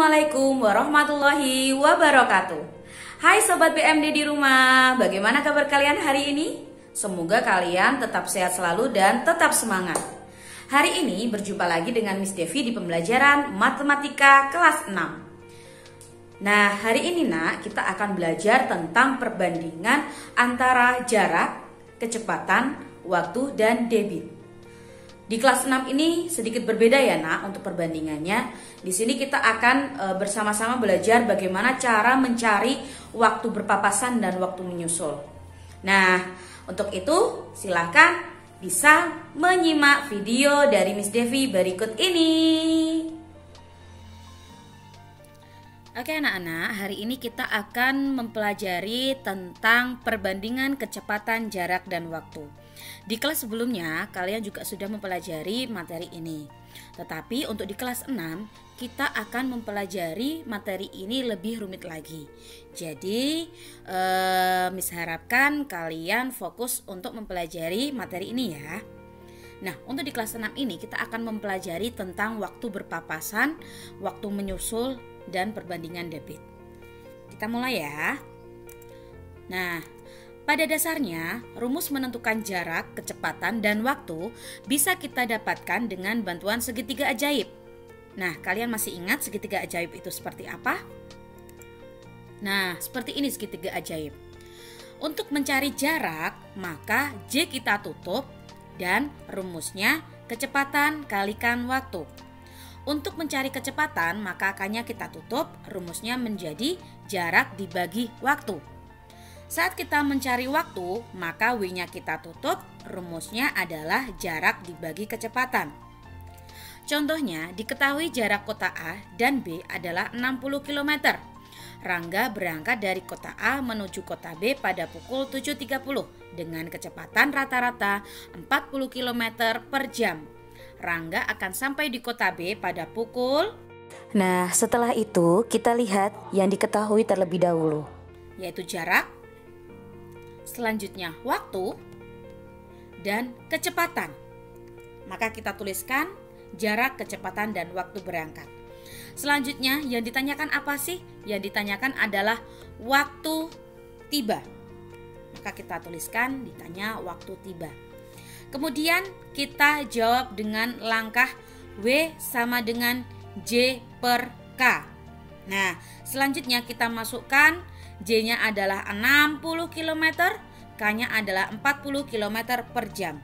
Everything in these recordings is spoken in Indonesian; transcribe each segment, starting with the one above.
Assalamualaikum warahmatullahi wabarakatuh. Hai Sobat BMD di rumah, bagaimana kabar kalian hari ini? Semoga kalian tetap sehat selalu dan tetap semangat. Hari ini berjumpa lagi dengan Miss Devi di pembelajaran Matematika kelas 6. Nah, hari ini kita akan belajar tentang perbandingan antara jarak, kecepatan, waktu, dan debit. Di kelas 6 ini sedikit berbeda ya untuk perbandingannya. Di sini kita akan bersama-sama belajar bagaimana cara mencari waktu berpapasan dan waktu menyusul. Nah, untuk itu silahkan bisa menyimak video dari Miss Devi berikut ini. Oke anak-anak, hari ini kita akan mempelajari tentang perbandingan kecepatan, jarak, dan waktu. Di kelas sebelumnya kalian juga sudah mempelajari materi ini. Tetapi untuk di kelas 6 kita akan mempelajari materi ini lebih rumit lagi. Jadi Miss harapkan kalian fokus untuk mempelajari materi ini ya. Nah, untuk di kelas 6 ini kita akan mempelajari tentang waktu berpapasan, waktu menyusul, dan perbandingan debit. Kita mulai ya. Nah, pada dasarnya, rumus menentukan jarak, kecepatan, dan waktu bisa kita dapatkan dengan bantuan segitiga ajaib. Nah, kalian masih ingat segitiga ajaib itu seperti apa? Nah, seperti ini segitiga ajaib. Untuk mencari jarak, maka J kita tutup dan rumusnya kecepatan kalikan waktu. Untuk mencari kecepatan, maka A-nya kita tutup, rumusnya menjadi jarak dibagi waktu. Saat kita mencari waktu, maka W-nya kita tutup, rumusnya adalah jarak dibagi kecepatan. Contohnya, diketahui jarak kota A dan B adalah 60 km. Rangga berangkat dari kota A menuju kota B pada pukul 7.30 dengan kecepatan rata-rata 40 km per jam. Rangga akan sampai di kota B pada pukul. Nah, setelah itu kita lihat yang diketahui terlebih dahulu, yaitu jarak, selanjutnya waktu, dan kecepatan. Maka kita tuliskan jarak, kecepatan, dan waktu berangkat. Selanjutnya yang ditanyakan apa sih? Yang ditanyakan adalah waktu tiba. Maka kita tuliskan ditanya waktu tiba. Kemudian kita jawab dengan langkah W sama dengan J per K. Nah, selanjutnya kita masukkan J-nya adalah 60 km, K-nya adalah 40 km per jam.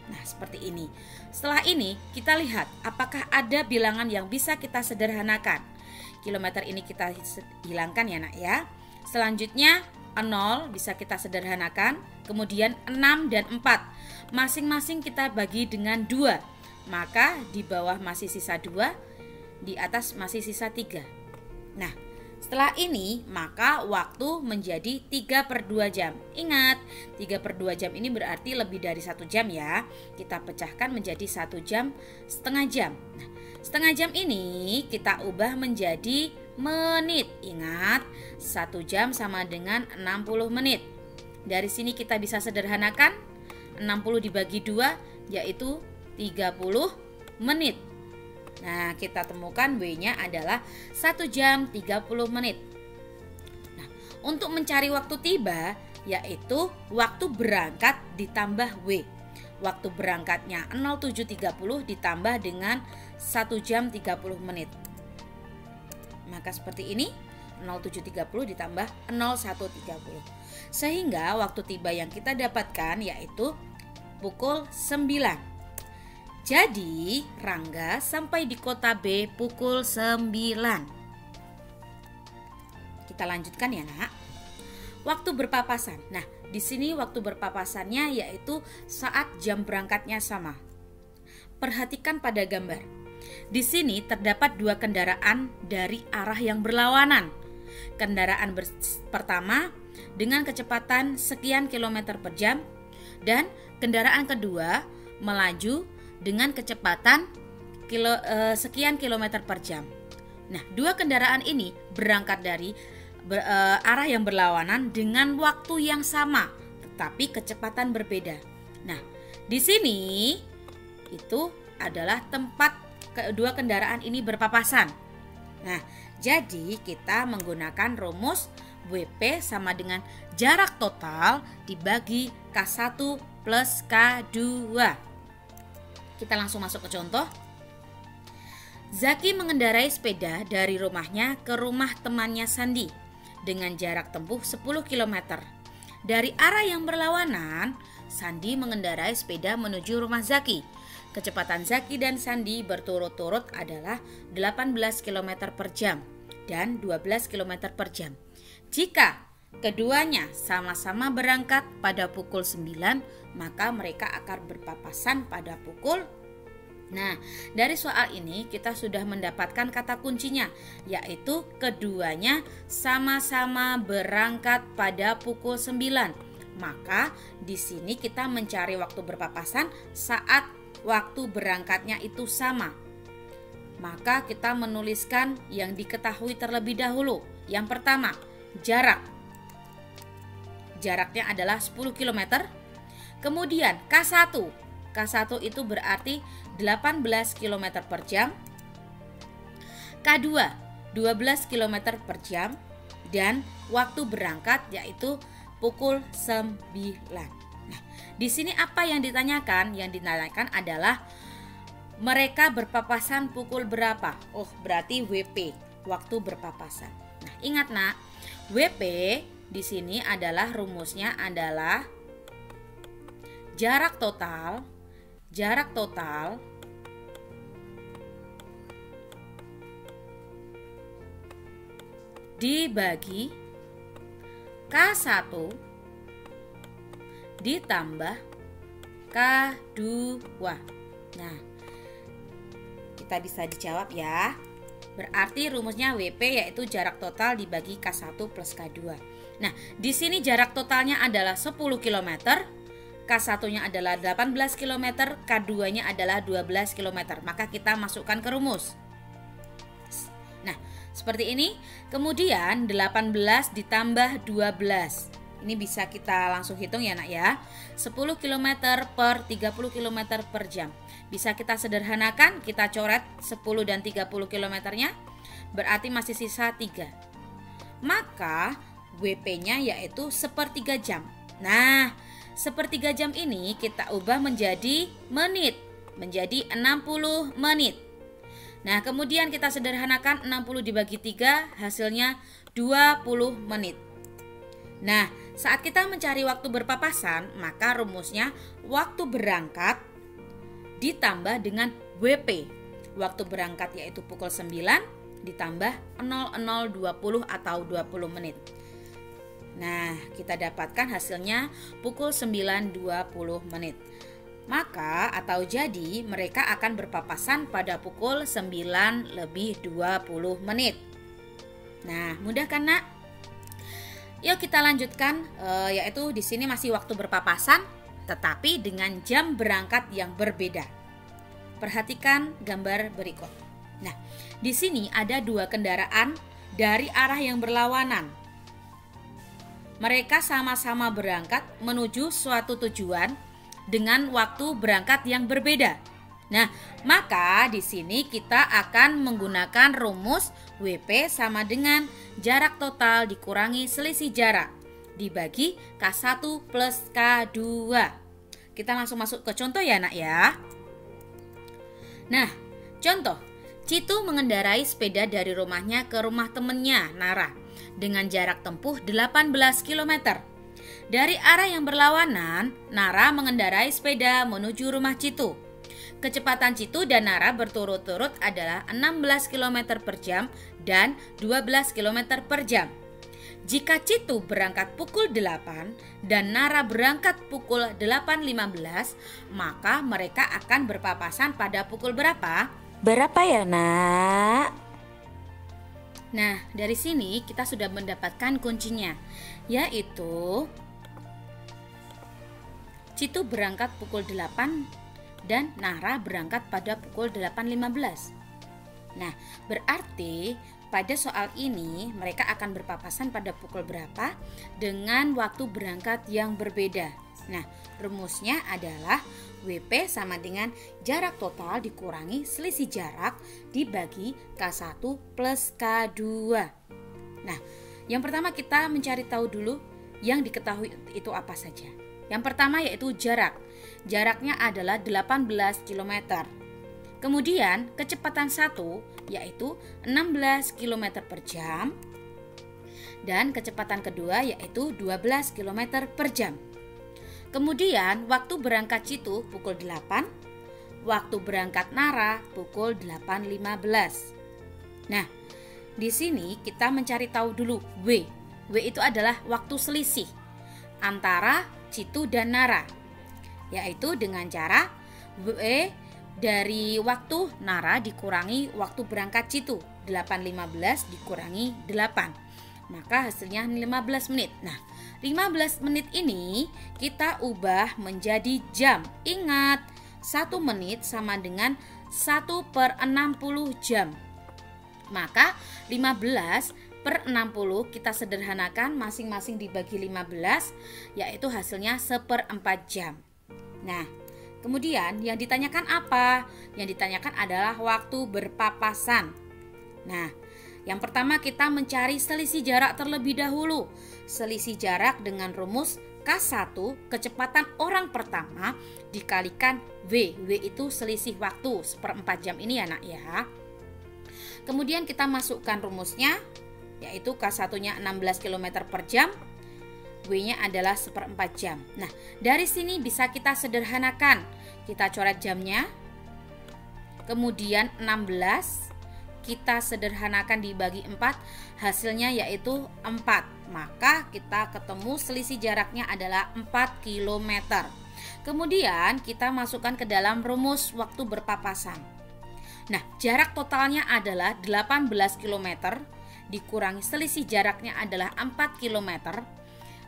Nah, seperti ini. Setelah ini kita lihat apakah ada bilangan yang bisa kita sederhanakan. Kilometer ini kita hilangkan ya nak ya. Selanjutnya 0 bisa kita sederhanakan. Kemudian 6 dan 4 masing-masing kita bagi dengan 2. Maka di bawah masih sisa 2, di atas masih sisa 3. Nah, setelah ini maka waktu menjadi 3/2 jam. Ingat, 3/2 jam ini berarti lebih dari 1 jam ya. Kita pecahkan menjadi 1 jam setengah jam. Nah, setengah jam ini kita ubah menjadi menit. Ingat, 1 jam sama dengan 60 menit. Dari sini kita bisa sederhanakan 60 dibagi 2 yaitu 30 menit. Nah, kita temukan W-nya adalah 1 jam 30 menit. Nah, untuk mencari waktu tiba yaitu waktu berangkat ditambah W. Waktu berangkatnya 07.30 ditambah dengan 1 jam 30 menit. Maka seperti ini, 07.30 ditambah 01.30. Sehingga waktu tiba yang kita dapatkan yaitu pukul 9. Jadi Rangga sampai di kota B pukul 9. Kita lanjutkan ya nak. Waktu berpapasan. Nah, di sini waktu berpapasannya yaitu saat jam berangkatnya sama. Perhatikan pada gambar. Di sini terdapat 2 kendaraan dari arah yang berlawanan. Kendaraan pertama dengan kecepatan sekian kilometer per jam dan kendaraan kedua melaju dengan kecepatan sekian kilometer per jam. Nah, 2 kendaraan ini berangkat dari arah yang berlawanan dengan waktu yang sama, tetapi kecepatan berbeda. Nah, di sini itu adalah tempat kedua kendaraan ini berpapasan. Nah, jadi kita menggunakan rumus WP sama dengan jarak total dibagi K1 plus K2. Kita langsung masuk ke contoh. Zaki mengendarai sepeda dari rumahnya ke rumah temannya Sandi dengan jarak tempuh 10 km. Dari arah yang berlawanan, Sandi mengendarai sepeda menuju rumah Zaki. Kecepatan Zaki dan Sandi berturut-turut adalah 18 km per jam dan 12 km per jam. Jika keduanya sama-sama berangkat pada pukul 9, maka mereka akan berpapasan pada pukul. Nah, dari soal ini kita sudah mendapatkan kata kuncinya, yaitu keduanya sama-sama berangkat pada pukul 9. Maka di sini kita mencari waktu berpapasan saat waktu berangkatnya itu sama. Maka kita menuliskan yang diketahui terlebih dahulu. Yang pertama, jarak. Jaraknya adalah 10 km. Kemudian K1. K1 itu berarti 18 km per jam. K2 12 km per jam. Dan waktu berangkat yaitu pukul 9. Nah, di sini apa yang ditanyakan? Yang ditanyakan adalah mereka berpapasan pukul berapa? Oh, berarti WP, waktu berpapasan. Nah, ingat nak, WP di sini adalah rumusnya adalah jarak total dibagi K1 ditambah K2. Nah, kita bisa dijawab ya. Berarti rumusnya WP yaitu jarak total dibagi K1 plus K2. Nah, di sini jarak totalnya adalah 10 km, K1-nya adalah 18 km, K2-nya adalah 12 km. Maka kita masukkan ke rumus. Nah, seperti ini. Kemudian 18 ditambah 12. Ini bisa kita langsung hitung ya nak ya. 10 km per 30 km per jam. Bisa kita sederhanakan, kita coret 10 dan 30 km-nya. Berarti masih sisa 3. Maka WP-nya yaitu sepertiga jam. Nah, sepertiga jam ini kita ubah menjadi menit. Menjadi 60 menit. Nah, kemudian kita sederhanakan 60 dibagi 3, hasilnya 20 menit. Nah, saat kita mencari waktu berpapasan, maka rumusnya waktu berangkat ditambah dengan WP. Waktu berangkat yaitu pukul 9 ditambah 0020 atau 20 menit. Nah, kita dapatkan hasilnya pukul 9.20 menit. Maka atau jadi mereka akan berpapasan pada pukul 9:20 menit. Nah, mudah kan nak? Yuk kita lanjutkan, yaitu di sini masih waktu berpapasan, tetapi dengan jam berangkat yang berbeda. Perhatikan gambar berikut. Nah, di sini ada 2 kendaraan dari arah yang berlawanan. Mereka sama-sama berangkat menuju suatu tujuan dengan waktu berangkat yang berbeda. Nah, maka di sini kita akan menggunakan rumus WP sama dengan jarak total dikurangi selisih jarak dibagi K1 plus K2. Kita langsung masuk ke contoh ya nak ya. Nah, contoh, Citu mengendarai sepeda dari rumahnya ke rumah temannya Nara dengan jarak tempuh 18 km. Dari arah yang berlawanan, Nara mengendarai sepeda menuju rumah Citu. Kecepatan Citu dan Nara berturut-turut adalah 16 km per jam dan 12 km per jam. Jika Citu berangkat pukul 8 dan Nara berangkat pukul 8.15, maka mereka akan berpapasan pada pukul berapa? Berapa ya nak? Nah, dari sini kita sudah mendapatkan kuncinya, yaitu Citu berangkat pukul 8 dan Nara berangkat pada pukul 8.15. Nah, berarti pada soal ini mereka akan berpapasan pada pukul berapa dengan waktu berangkat yang berbeda. Nah, rumusnya adalah WP sama dengan jarak total dikurangi selisih jarak dibagi K1 plus K2. Nah, yang pertama kita mencari tahu dulu yang diketahui itu apa saja. Yang pertama yaitu jarak. Jaraknya adalah 18 km. Kemudian kecepatan 1 yaitu 16 km per jam. Dan kecepatan kedua yaitu 12 km per jam. Kemudian waktu berangkat Citu pukul 8, waktu berangkat Nara pukul 8.15. Nah, di sini kita mencari tahu dulu W. W itu adalah waktu selisih antara Citu dan Nara, yaitu dengan cara W dari waktu Nara dikurangi waktu berangkat Citu, 8.15 dikurangi 8, maka hasilnya 15 menit. Nah, 15 menit ini kita ubah menjadi jam. Ingat, 1 menit sama dengan 1/60 jam. Maka 15 per 60 kita sederhanakan masing-masing dibagi 15, yaitu hasilnya 1/4 jam. Nah, kemudian yang ditanyakan apa? Yang ditanyakan adalah waktu berpapasan. Nah, yang pertama kita mencari selisih jarak terlebih dahulu. Selisih jarak dengan rumus K1 kecepatan orang pertama dikalikan W. W itu selisih waktu 1/4 jam ini ya nak ya. Kemudian kita masukkan rumusnya, yaitu K1-nya 16 km per jam, W-nya adalah 1/4 jam. Nah, dari sini bisa kita sederhanakan. Kita coret jamnya. Kemudian 16 kita sederhanakan dibagi 4, hasilnya yaitu 4. Maka kita ketemu selisih jaraknya adalah 4 km. Kemudian kita masukkan ke dalam rumus waktu berpapasan. Nah, jarak totalnya adalah 18 km dikurangi selisih jaraknya adalah 4 km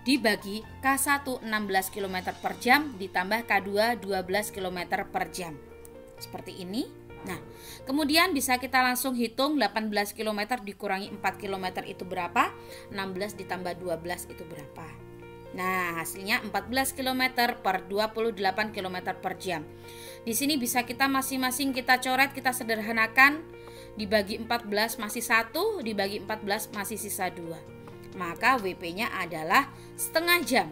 dibagi K1 16 km per jam ditambah K2 12 km per jam. Seperti ini. Nah, kemudian bisa kita langsung hitung 18 km dikurangi 4 km itu berapa? 16 ditambah 12 itu berapa? Nah, hasilnya 14 km per 28 km per jam. Di sini bisa kita masing-masing kita coret, kita sederhanakan. Dibagi 14 masih 1, dibagi 14 masih sisa 2. Maka WP-nya adalah setengah jam.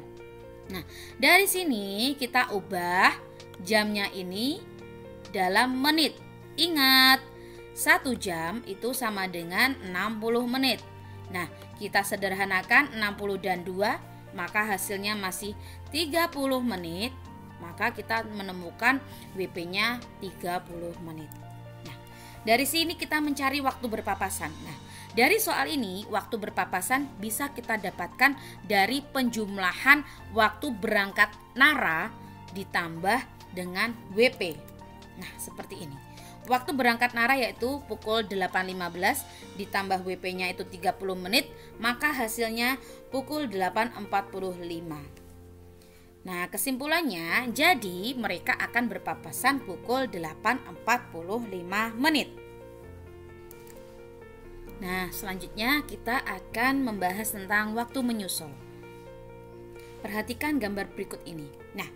Nah, dari sini kita ubah jamnya ini dalam menit. Ingat, 1 jam itu sama dengan 60 menit. Nah, kita sederhanakan 60 dan 2, maka hasilnya masih 30 menit. Maka kita menemukan WP-nya 30 menit. Nah, dari sini kita mencari waktu berpapasan. Nah, dari soal ini, waktu berpapasan bisa kita dapatkan dari penjumlahan waktu berangkat Nara ditambah dengan WP. Nah, seperti ini. Waktu berangkat Nara yaitu pukul 8.15 ditambah WP-nya itu 30 menit, maka hasilnya pukul 8.45. Nah, kesimpulannya jadi mereka akan berpapasan pukul 8.45 menit. Nah, selanjutnya kita akan membahas tentang waktu menyusul. Perhatikan gambar berikut ini. Nah,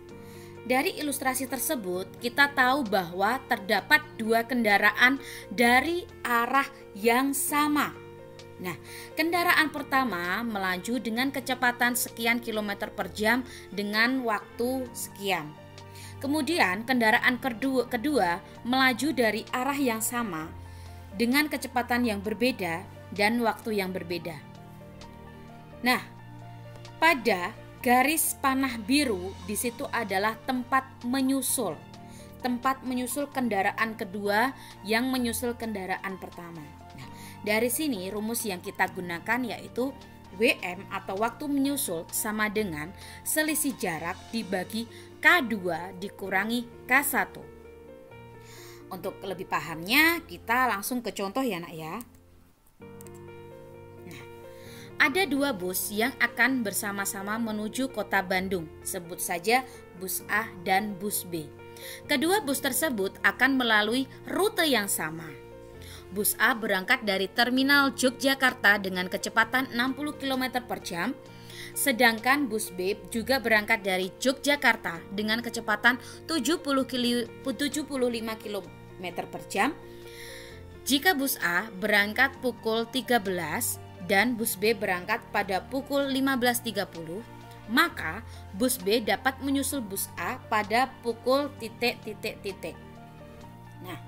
dari ilustrasi tersebut kita tahu bahwa terdapat 2 kendaraan dari arah yang sama. Nah, kendaraan pertama melaju dengan kecepatan sekian kilometer per jam dengan waktu sekian. Kemudian kendaraan kedua melaju dari arah yang sama dengan kecepatan yang berbeda dan waktu yang berbeda. Nah, pada garis panah biru di situ adalah tempat menyusul. Tempat menyusul kendaraan kedua yang menyusul kendaraan pertama. Nah, dari sini rumus yang kita gunakan yaitu WM atau waktu menyusul sama dengan selisih jarak dibagi K2 dikurangi K1. Untuk lebih pahamnya kita langsung ke contoh ya nak ya. Ada 2 bus yang akan bersama-sama menuju kota Bandung. Sebut saja bus A dan bus B. Kedua bus tersebut akan melalui rute yang sama. Bus A berangkat dari terminal Yogyakarta dengan kecepatan 60 km per jam Sedangkan bus B juga berangkat dari Yogyakarta dengan kecepatan 75 km per jam. Jika bus A berangkat pukul 13 dan bus B berangkat pada pukul 15.30, maka bus B dapat menyusul bus A pada pukul titik. Nah,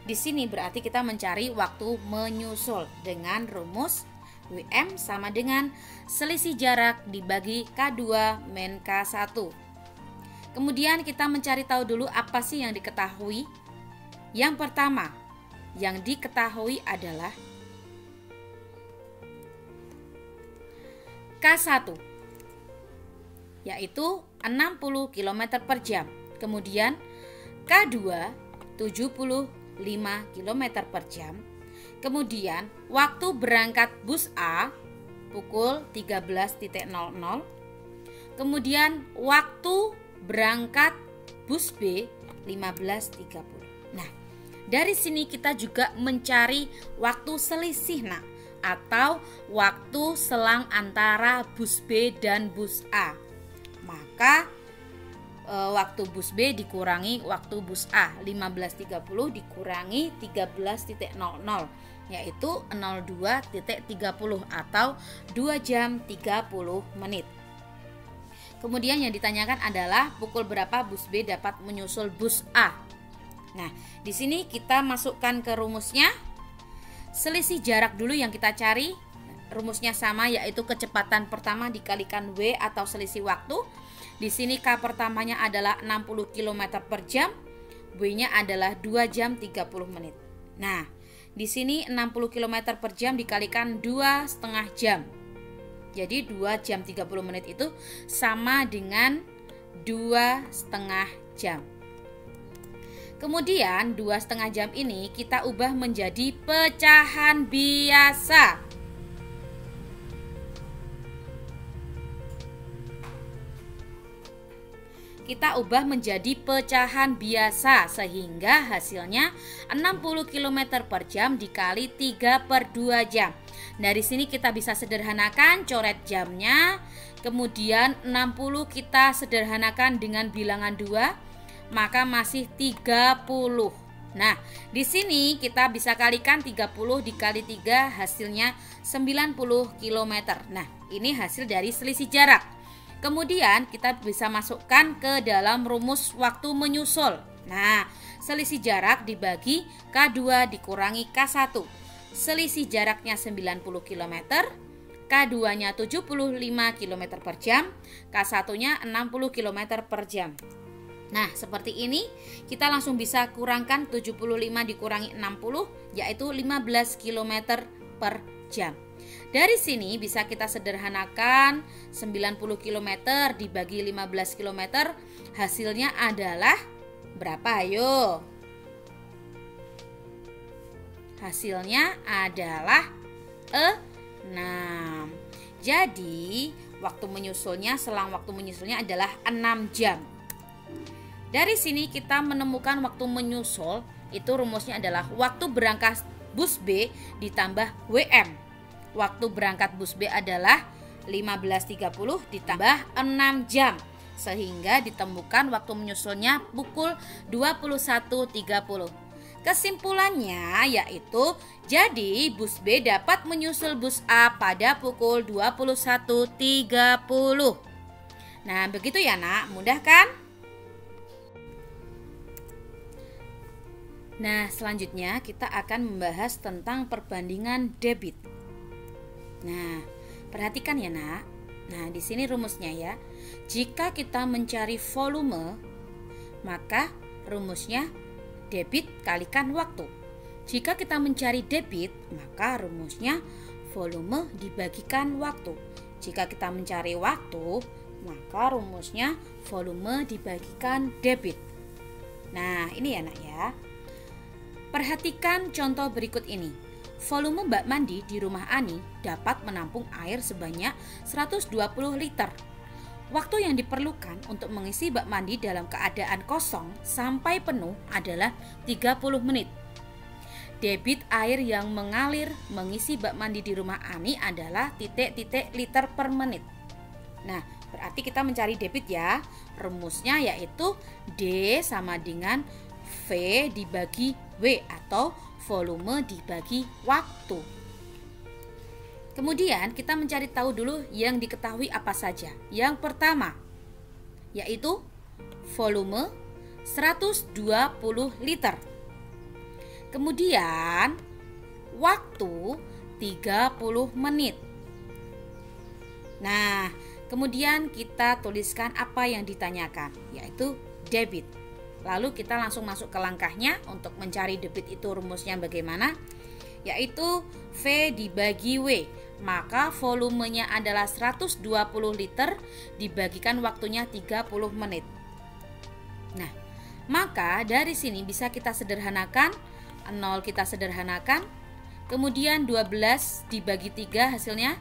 di sini berarti kita mencari waktu menyusul dengan rumus WM sama dengan selisih jarak dibagi K2 min K1. Kemudian kita mencari tahu dulu apa sih yang diketahui. Yang pertama, yang diketahui adalah K1, yaitu 60 km per jam. Kemudian K2 75 km per jam. Kemudian waktu berangkat bus A pukul 13.00. Kemudian waktu berangkat bus B 15.30. Nah, dari sini kita juga mencari waktu selisih atau waktu selang antara bus B dan bus A. Maka waktu bus B dikurangi waktu bus A, 15.30 dikurangi 13.00, yaitu 02.30 atau 2 jam 30 menit. Kemudian yang ditanyakan adalah pukul berapa bus B dapat menyusul bus A. Nah, di sini kita masukkan ke rumusnya. Selisih jarak dulu yang kita cari. Rumusnya sama, yaitu kecepatan pertama dikalikan W atau selisih waktu. Di sini K pertamanya adalah 60 km per jam, W-nya adalah 2 jam 30 menit. Nah, di sini 60 km per jam dikalikan 2,5 jam. Jadi 2 jam 30 menit itu sama dengan 2,5 jam. Kemudian 2,5 jam ini kita ubah menjadi pecahan biasa. Kita ubah menjadi pecahan biasa sehingga hasilnya 60 km per jam dikali 3/2 jam. Dari sini kita bisa sederhanakan coret jamnya. Kemudian 60 kita sederhanakan dengan bilangan 2, maka masih 30. Nah, di sini kita bisa kalikan 30 dikali 3, hasilnya 90 km. Nah, ini hasil dari selisih jarak. Kemudian kita bisa masukkan ke dalam rumus waktu menyusul. Nah, selisih jarak dibagi K2 dikurangi K1. Selisih jaraknya 90 km, K2-nya 75 km per jam, K1-nya 60 km per jam. Nah, seperti ini kita langsung bisa kurangkan 75 dikurangi 60, yaitu 15 km per jam. Dari sini bisa kita sederhanakan 90 km dibagi 15 km, hasilnya adalah berapa? Ayo. Hasilnya adalah 6. Jadi, selang waktu menyusulnya adalah 6 jam. Dari sini kita menemukan waktu menyusul, itu rumusnya adalah waktu berangkat bus B ditambah WM. Waktu berangkat bus B adalah 15.30 ditambah 6 jam, sehingga ditemukan waktu menyusulnya pukul 21.30. Kesimpulannya yaitu, jadi bus B dapat menyusul bus A pada pukul 21.30. Nah, begitu ya nak, mudah kan? Nah, selanjutnya kita akan membahas tentang perbandingan debit. Nah, perhatikan ya nak. Nah, di sini rumusnya ya. Jika kita mencari volume, maka rumusnya debit kalikan waktu. Jika kita mencari debit, maka rumusnya volume dibagikan waktu. Jika kita mencari waktu, maka rumusnya volume dibagikan debit. Nah, ini ya nak ya. Perhatikan contoh berikut ini. Volume bak mandi di rumah Ani dapat menampung air sebanyak 120 liter. Waktu yang diperlukan untuk mengisi bak mandi dalam keadaan kosong sampai penuh adalah 30 menit. Debit air yang mengalir mengisi bak mandi di rumah Ani adalah titik-titik liter per menit. Nah, berarti kita mencari debit ya. Rumusnya yaitu D sama dengan V dibagi W atau volume dibagi waktu. Kemudian kita mencari tahu dulu yang diketahui apa saja. Yang pertama yaitu volume 120 liter. Kemudian waktu 30 menit. Nah, kemudian kita tuliskan apa yang ditanyakan, yaitu debit. Lalu kita langsung masuk ke langkahnya untuk mencari debit itu rumusnya bagaimana? Yaitu V dibagi W. Maka volumenya adalah 120 liter dibagikan waktunya 30 menit. Nah, maka dari sini bisa kita sederhanakan, 0 kita sederhanakan, kemudian 12 dibagi 3 hasilnya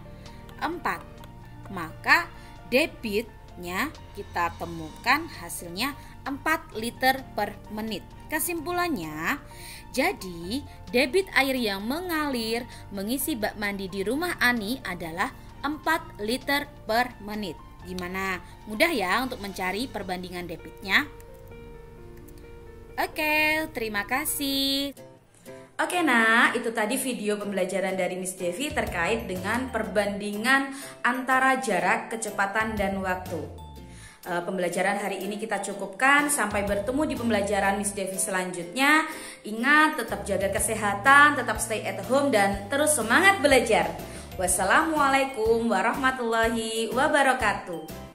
4. Maka debitnya kita temukan hasilnya 4 liter per menit. Kesimpulannya, jadi debit air yang mengalir mengisi bak mandi di rumah Ani adalah 4 liter per menit. Gimana? Mudah ya untuk mencari perbandingan debitnya? Oke, terima kasih. Oke, nah itu tadi video pembelajaran dari Miss Devi terkait dengan perbandingan antara jarak, kecepatan, dan waktu. Pembelajaran hari ini kita cukupkan. Sampai bertemu di pembelajaran Miss Devi selanjutnya. Ingat, tetap jaga kesehatan, tetap stay at home, dan terus semangat belajar. Wassalamualaikum warahmatullahi wabarakatuh.